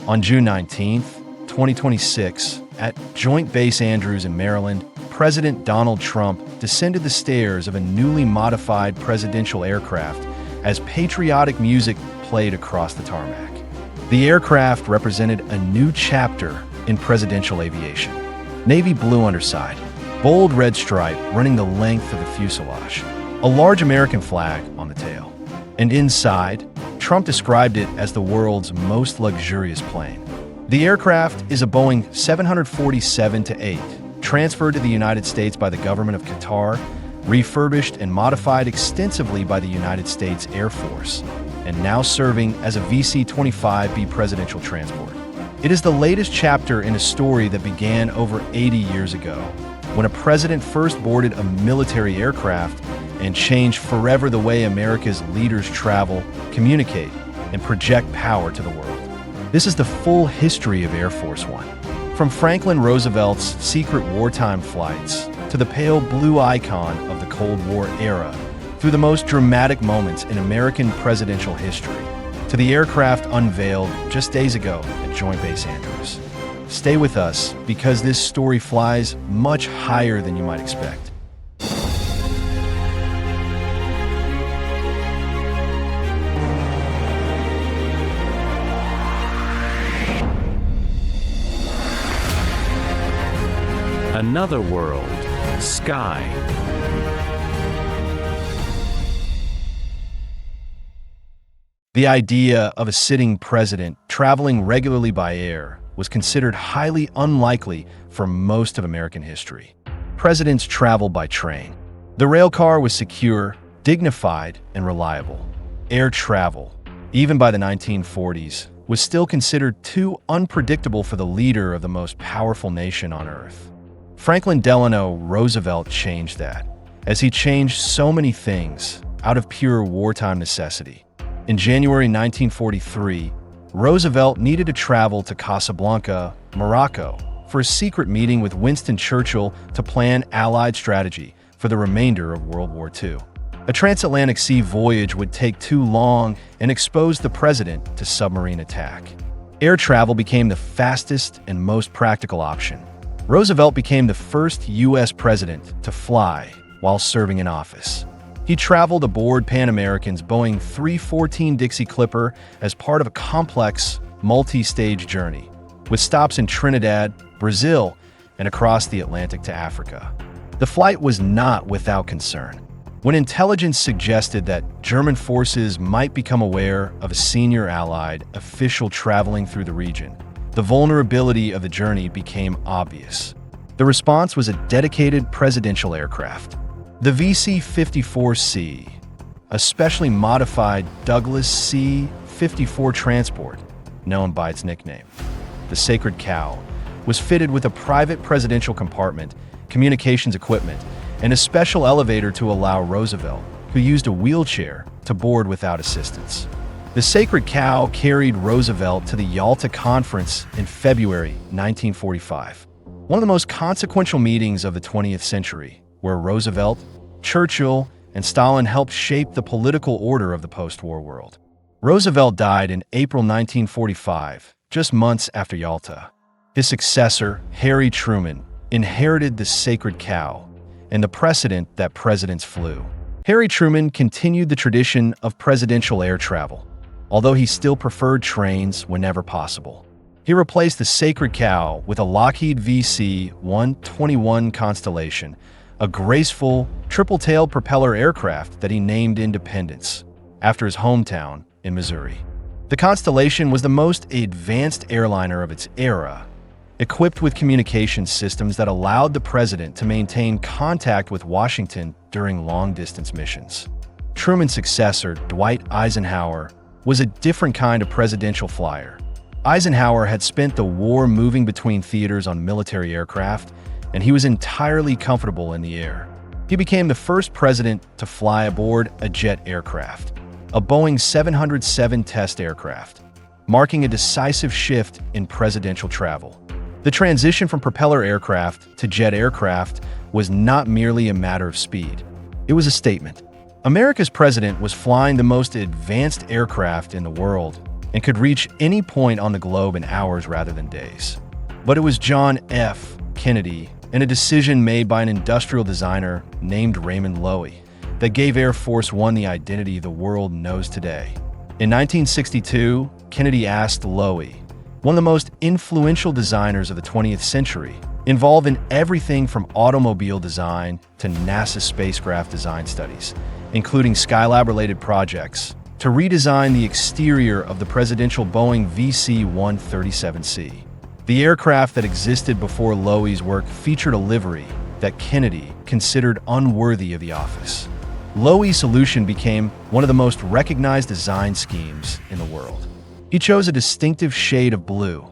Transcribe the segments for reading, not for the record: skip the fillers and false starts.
On June 19, 2026, at Joint Base Andrews in Maryland, President Donald Trump descended the stairs of a newly modified presidential aircraft as patriotic music played across the tarmac. The aircraft represented a new chapter in presidential aviation. Navy blue underside, bold red stripe running the length of the fuselage, a large American flag on the tail. And inside, Trump described it as the world's most luxurious plane. The aircraft is a Boeing 747-8, transferred to the United States by the government of Qatar, refurbished and modified extensively by the United States Air Force, and now serving as a VC-25B presidential transport. It is the latest chapter in a story that began over 80 years ago, when a president first boarded a military aircraft and changed forever the way America's leaders travel, communicate, and project power to the world. This is the full history of Air Force One. From Franklin Roosevelt's secret wartime flights to the pale blue icon of the Cold War era, through the most dramatic moments in American presidential history, to the aircraft unveiled just days ago at Joint Base Andrews. Stay with us because this story flies much higher than you might expect. Another world, sky. The idea of a sitting president traveling regularly by air was considered highly unlikely for most of American history. Presidents traveled by train. The railcar was secure, dignified, and reliable. Air travel, even by the 1940s, was still considered too unpredictable for the leader of the most powerful nation on Earth. Franklin Delano Roosevelt changed that, as he changed so many things out of pure wartime necessity. In January 1943, Roosevelt needed to travel to Casablanca, Morocco, for a secret meeting with Winston Churchill to plan Allied strategy for the remainder of World War II. A transatlantic sea voyage would take too long and expose the president to submarine attack. Air travel became the fastest and most practical option. Roosevelt became the first U.S. president to fly while serving in office. He traveled aboard Pan American's Boeing 314 Dixie Clipper as part of a complex, multi-stage journey, with stops in Trinidad, Brazil, and across the Atlantic to Africa. The flight was not without concern. When intelligence suggested that German forces might become aware of a senior Allied official traveling through the region, the vulnerability of the journey became obvious. The response was a dedicated presidential aircraft. The VC-54C, a specially modified Douglas C-54 transport, known by its nickname, the Sacred Cow, was fitted with a private presidential compartment, communications equipment, and a special elevator to allow Roosevelt, who used a wheelchair, to board without assistance. The Sacred Cow carried Roosevelt to the Yalta Conference in February 1945, one of the most consequential meetings of the 20th century, where Roosevelt, Churchill, and Stalin helped shape the political order of the post-war world. Roosevelt died in April 1945, just months after Yalta. His successor, Harry Truman, inherited the Sacred Cow and the precedent that presidents flew. Harry Truman continued the tradition of presidential air travel, although he still preferred trains whenever possible. He replaced the Sacred Cow with a Lockheed VC-121 Constellation, a graceful, triple-tailed propeller aircraft that he named Independence, after his hometown in Missouri. The Constellation was the most advanced airliner of its era, equipped with communication systems that allowed the president to maintain contact with Washington during long-distance missions. Truman's successor, Dwight Eisenhower, was a different kind of presidential flyer. Eisenhower had spent the war moving between theaters on military aircraft, and he was entirely comfortable in the air. He became the first president to fly aboard a jet aircraft, a Boeing 707 test aircraft, marking a decisive shift in presidential travel. The transition from propeller aircraft to jet aircraft was not merely a matter of speed. It was a statement. America's president was flying the most advanced aircraft in the world, and could reach any point on the globe in hours rather than days. But it was John F. Kennedy and a decision made by an industrial designer named Raymond Loewy that gave Air Force One the identity the world knows today. In 1962, Kennedy asked Loewy, one of the most influential designers of the 20th century, involved in everything from automobile design to NASA spacecraft design studies, including Skylab-related projects, to redesign the exterior of the presidential Boeing VC-137C. The aircraft that existed before Loewy's work featured a livery that Kennedy considered unworthy of the office. Loewy's solution became one of the most recognized design schemes in the world. He chose a distinctive shade of blue,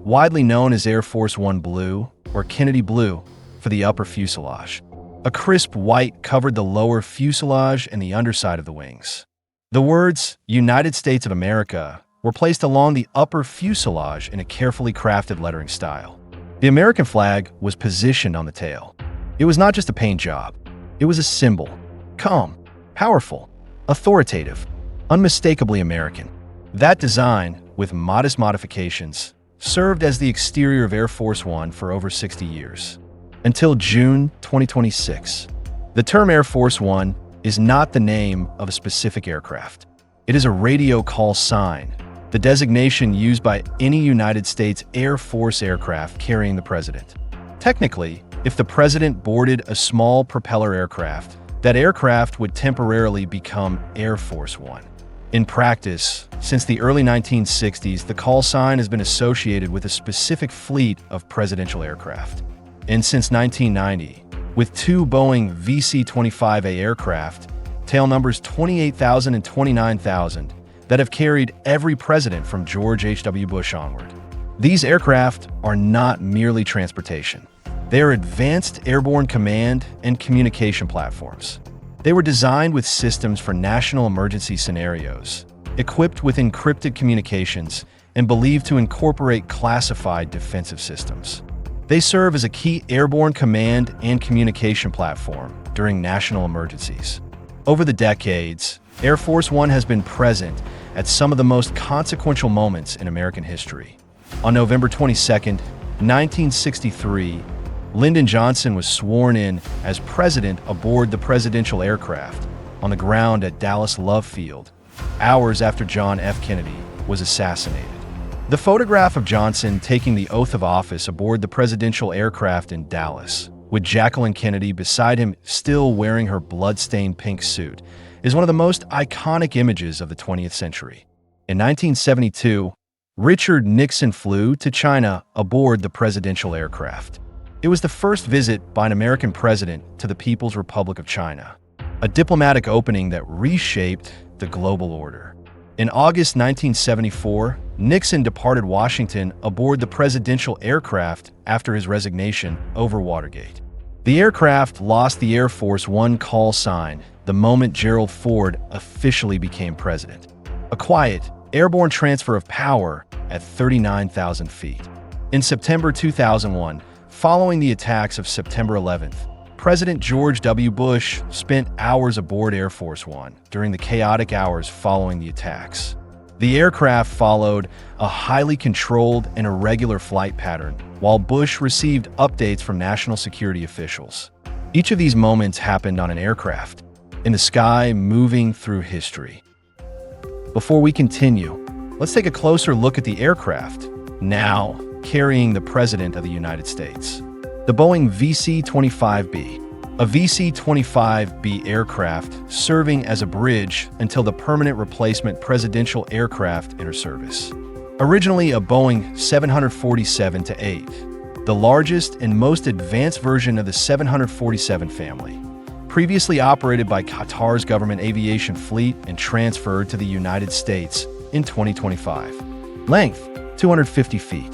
widely known as Air Force One Blue or Kennedy Blue, for the upper fuselage. A crisp white covered the lower fuselage and the underside of the wings. The words United States of America were placed along the upper fuselage in a carefully crafted lettering style. The American flag was positioned on the tail. It was not just a paint job. It was a symbol. Calm, powerful, authoritative, unmistakably American. That design, with modest modifications, served as the exterior of Air Force One for over 60 years. Until June 2026. The term Air Force One is not the name of a specific aircraft. It is a radio call sign, the designation used by any United States Air Force aircraft carrying the president. Technically, if the president boarded a small propeller aircraft, that aircraft would temporarily become Air Force One. In practice, since the early 1960s, the call sign has been associated with a specific fleet of presidential aircraft. And since 1990, with two Boeing VC-25A aircraft, tail numbers 28,000 and 29,000, that have carried every president from George H.W. Bush onward. These aircraft are not merely transportation. They are advanced airborne command and communication platforms. They were designed with systems for national emergency scenarios, equipped with encrypted communications, and believed to incorporate classified defensive systems. They serve as a key airborne command and communication platform during national emergencies. Over the decades, Air Force One has been present at some of the most consequential moments in American history. On November 22, 1963, Lyndon Johnson was sworn in as president aboard the presidential aircraft on the ground at Dallas Love Field, hours after John F. Kennedy was assassinated. The photograph of Johnson taking the oath of office aboard the presidential aircraft in Dallas, with Jacqueline Kennedy beside him still wearing her blood-stained pink suit, is one of the most iconic images of the 20th century. In 1972, Richard Nixon flew to China aboard the presidential aircraft. It was the first visit by an American president to the People's Republic of China, a diplomatic opening that reshaped the global order. In August 1974, Nixon departed Washington aboard the presidential aircraft after his resignation over Watergate. The aircraft lost the Air Force One call sign the moment Gerald Ford officially became president. A quiet, airborne transfer of power at 39,000 feet. In September 2001, following the attacks of September 11th, President George W. Bush spent hours aboard Air Force One during the chaotic hours following the attacks. The aircraft followed a highly controlled and irregular flight pattern, while Bush received updates from national security officials. Each of these moments happened on an aircraft, in the sky moving through history. Before we continue, let's take a closer look at the aircraft, now carrying the President of the United States. The Boeing VC-25B, a VC-25B aircraft serving as a bridge until the permanent replacement presidential aircraft entered service. Originally a Boeing 747-8, the largest and most advanced version of the 747 family, previously operated by Qatar's government aviation fleet and transferred to the United States in 2025. Length, 250 feet.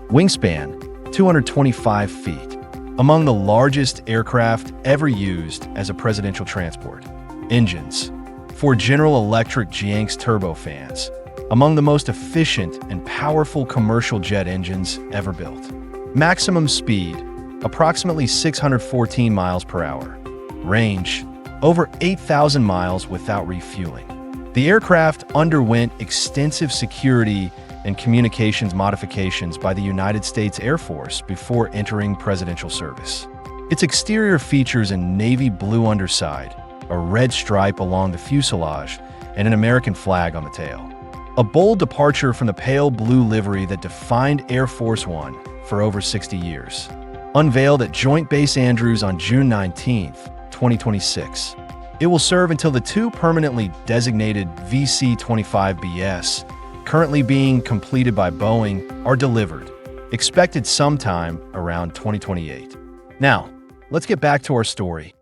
Wingspan, 225 feet. Among the largest aircraft ever used as a presidential transport. Engines, 4 General Electric GE turbofans, among the most efficient and powerful commercial jet engines ever built. Maximum speed, approximately 614 miles per hour. Range, over 8,000 miles without refueling. The aircraft underwent extensive security and communications modifications by the United States Air Force before entering presidential service. Its exterior features a navy blue underside, a red stripe along the fuselage, and an American flag on the tail. A bold departure from the pale blue livery that defined Air Force One for over 60 years. Unveiled at Joint Base Andrews on June 19, 2026. It will serve until the two permanently designated VC-25Bs, currently being completed by Boeing, are delivered, expected sometime around 2028. Now, let's get back to our story.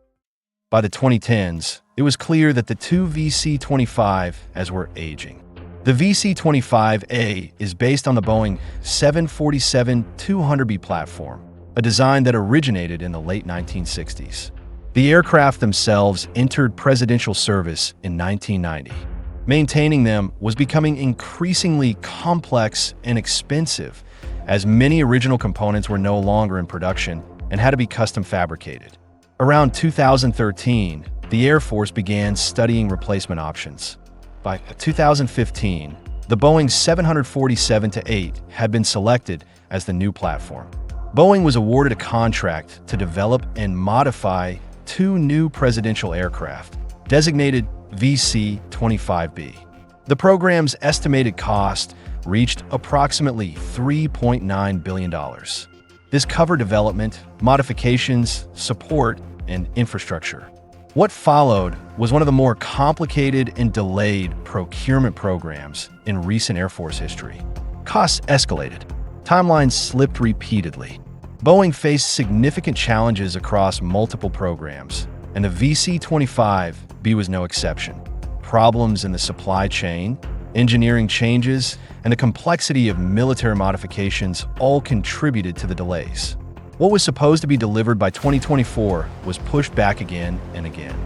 By the 2010s, it was clear that the two VC-25As were aging. The VC-25A is based on the Boeing 747-200B platform, a design that originated in the late 1960s. The aircraft themselves entered presidential service in 1990. Maintaining them was becoming increasingly complex and expensive, as many original components were no longer in production and had to be custom fabricated. Around 2013, the Air Force began studying replacement options. By 2015, the Boeing 747-8 had been selected as the new platform. Boeing was awarded a contract to develop and modify two new presidential aircraft, designated VC-25B. The program's estimated cost reached approximately $3.9 billion. This covered development, modifications, support, and infrastructure. What followed was one of the more complicated and delayed procurement programs in recent Air Force history. Costs escalated. Timelines slipped repeatedly. Boeing faced significant challenges across multiple programs, and the VC-25B was no exception. Problems in the supply chain, engineering changes, and the complexity of military modifications all contributed to the delays. What was supposed to be delivered by 2024 was pushed back again and again.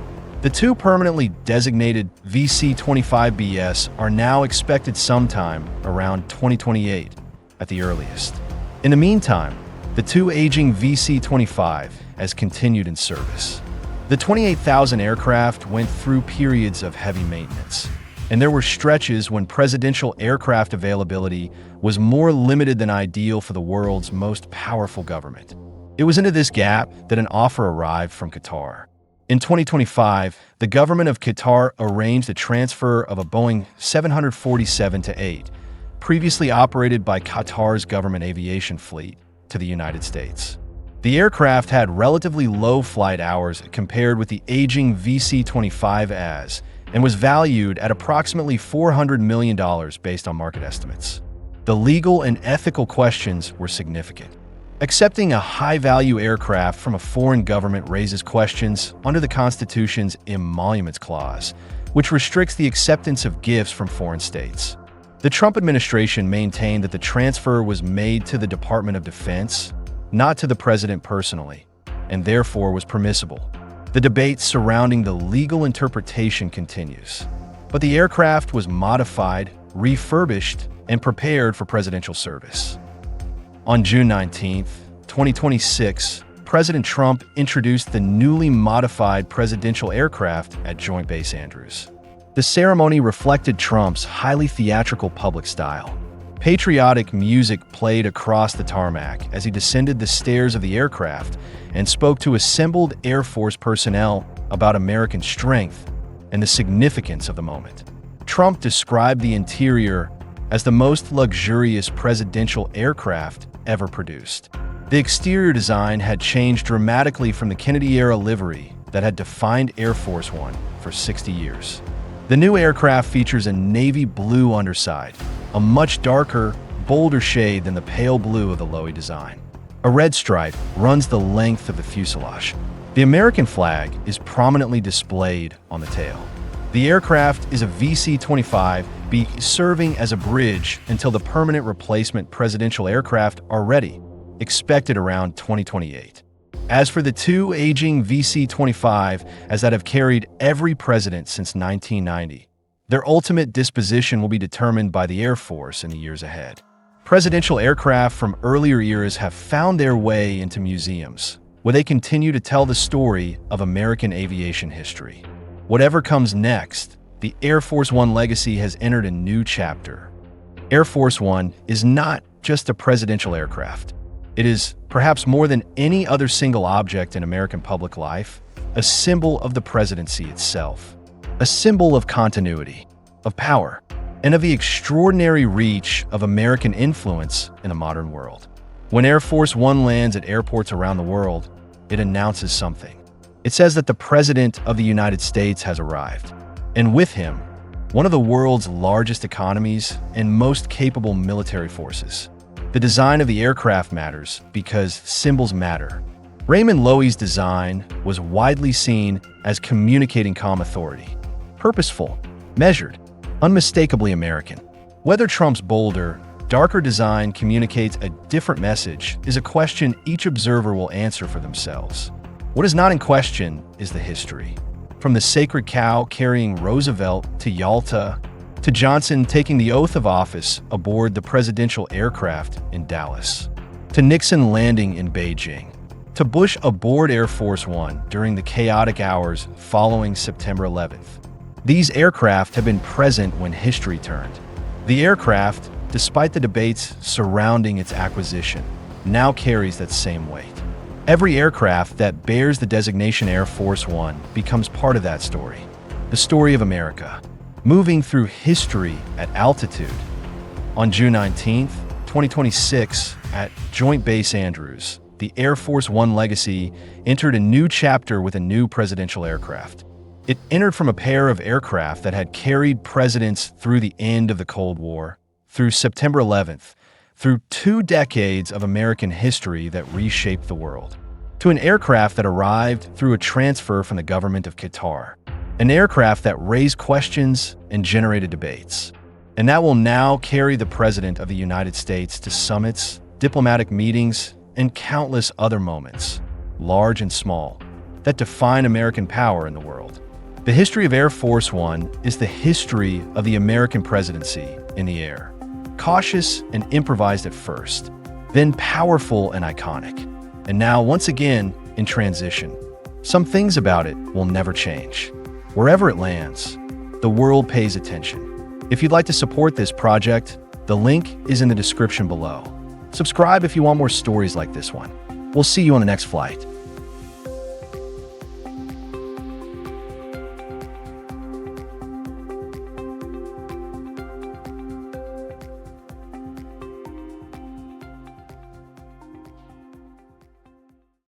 The two permanently designated VC-25Bs are now expected sometime around 2028 at the earliest. In the meantime, the two aging VC-25 has continued in service. The 28,000 aircraft went through periods of heavy maintenance, and there were stretches when presidential aircraft availability was more limited than ideal for the world's most powerful government. It was into this gap that an offer arrived from Qatar. In 2025, the government of Qatar arranged the transfer of a Boeing 747-8, previously operated by Qatar's government aviation fleet, to the United States. The aircraft had relatively low flight hours compared with the aging VC-25As and was valued at approximately $400 million based on market estimates. The legal and ethical questions were significant. Accepting a high-value aircraft from a foreign government raises questions under the Constitution's Emoluments Clause, which restricts the acceptance of gifts from foreign states. The Trump administration maintained that the transfer was made to the Department of Defense, not to the president personally, and therefore was permissible. The debate surrounding the legal interpretation continues. But the aircraft was modified, refurbished, and prepared for presidential service. On June 19, 2026, President Trump introduced the newly modified presidential aircraft at Joint Base Andrews. The ceremony reflected Trump's highly theatrical public style. Patriotic music played across the tarmac as he descended the stairs of the aircraft and spoke to assembled Air Force personnel about American strength and the significance of the moment. Trump described the interior as the most luxurious presidential aircraft ever produced. The exterior design had changed dramatically from the Kennedy-era livery that had defined Air Force One for 60 years. The new aircraft features a navy blue underside, a much darker, bolder shade than the pale blue of the Lowy design. A red stripe runs the length of the fuselage. The American flag is prominently displayed on the tail. The aircraft is a VC-25B serving as a bridge until the permanent replacement presidential aircraft are ready, expected around 2028. As for the two aging VC-25 as that have carried every president since 1990, their ultimate disposition will be determined by the Air Force in the years ahead. Presidential aircraft from earlier eras have found their way into museums, where they continue to tell the story of American aviation history. Whatever comes next, the Air Force One legacy has entered a new chapter. Air Force One is not just a presidential aircraft. It is, perhaps more than any other single object in American public life, a symbol of the presidency itself, a symbol of continuity, of power, and of the extraordinary reach of American influence in the modern world. When Air Force One lands at airports around the world, it announces something. It says that the President of the United States has arrived, and with him, one of the world's largest economies and most capable military forces. The design of the aircraft matters because symbols matter. Raymond Loewy's design was widely seen as communicating calm authority, purposeful, measured, unmistakably American. Whether Trump's bolder, darker design communicates a different message is a question each observer will answer for themselves. What is not in question is the history. From the sacred cow carrying Roosevelt to Yalta, to Johnson taking the oath of office aboard the presidential aircraft in Dallas, to Nixon landing in Beijing, to Bush aboard Air Force One during the chaotic hours following September 11th. These aircraft have been present when history turned. The aircraft, despite the debates surrounding its acquisition, now carries that same weight. Every aircraft that bears the designation Air Force One becomes part of that story, the story of America, moving through history at altitude. On June 19, 2026, at Joint Base Andrews, the Air Force One legacy entered a new chapter with a new presidential aircraft. It entered from a pair of aircraft that had carried presidents through the end of the Cold War, through September 11th, through 2 decades of American history that reshaped the world, to an aircraft that arrived through a transfer from the government of Qatar, an aircraft that raised questions and generated debates, and that will now carry the President of the United States to summits, diplomatic meetings, and countless other moments, large and small, that define American power in the world. The history of Air Force One is the history of the American presidency in the air. Cautious and improvised at first, then powerful and iconic, and now once again in transition. Some things about it will never change. Wherever it lands, the world pays attention. If you'd like to support this project, the link is in the description below. Subscribe if you want more stories like this one. We'll see you on the next flight.